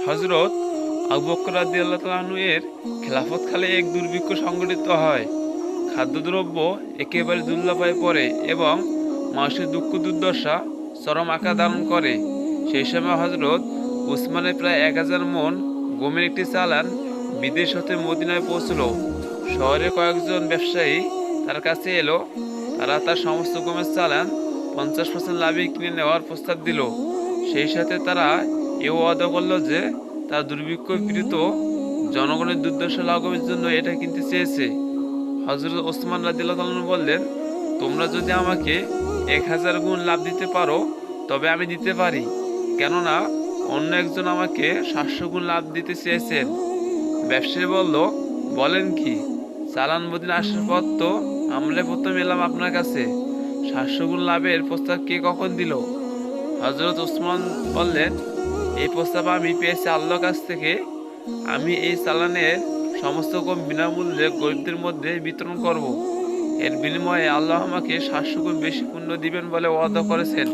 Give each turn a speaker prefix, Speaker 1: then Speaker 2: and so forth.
Speaker 1: হযরত আবু বকর রাদিয়াল্লাহু তাআলা আনহু এর খেলাফতকালে এক দুর্ভিক্ষ সংঘটিত হয়। খাদ্যদ্রব্য একেবারে দুর্লভ হয়ে পড়ে এবং মানুষের দুঃখ দুর্দশা চরম আকার ধারণ করে। সেই সময় হযরত উসমানের প্রায় 1000 মণ গমের একটি চালান বিদেশ হতে মদিনায় পৌঁছল। শহরের কয়েকজন ব্যবসায়ী তার কাছে এলো। তারা তার সমস্ত গমের চালান 50% লাভে কিনে নেওয়ার প্রস্তাব দিল। সেই সাথে তারা এও ওয়াদা করল যে তার দুর্ভিক্ষ পীড়িত জনগণের দুর্দশা লাঘবের জন্য এটা কিনতে চেয়েছে। হযরত ওসমান রাদিয়াল্লাহু তাআলা বললেন, তোমরা যদি আমাকে 1000 গুণ লাভ দিতে পারো তবে আমি দিতে পারি, কেননা অন্য একজন আমাকে 700 গুণ লাভ দিতে চেয়েছেন। ব্যবসায়ী বলল, বলেন কি? চালান মদিনা আসার পর তো আমরা প্রথম এলাম আপনার কাছে, 700 গুণ লাভের প্রস্তাব কে কখন দিল? হযরত ওসমান বললেন, এই প্রস্তাব আমি পেয়েছি আল্লাহর কাছ থেকে। আমি এই চালানের সমস্ত গম বিনামূল্যে গরিবদের মধ্যে বিতরণ করব। এর বিনিময়ে আল্লাহ আমাকে 700 গুণ বেশি পুণ্য দিবেন বলে ওয়াদা করেছেন।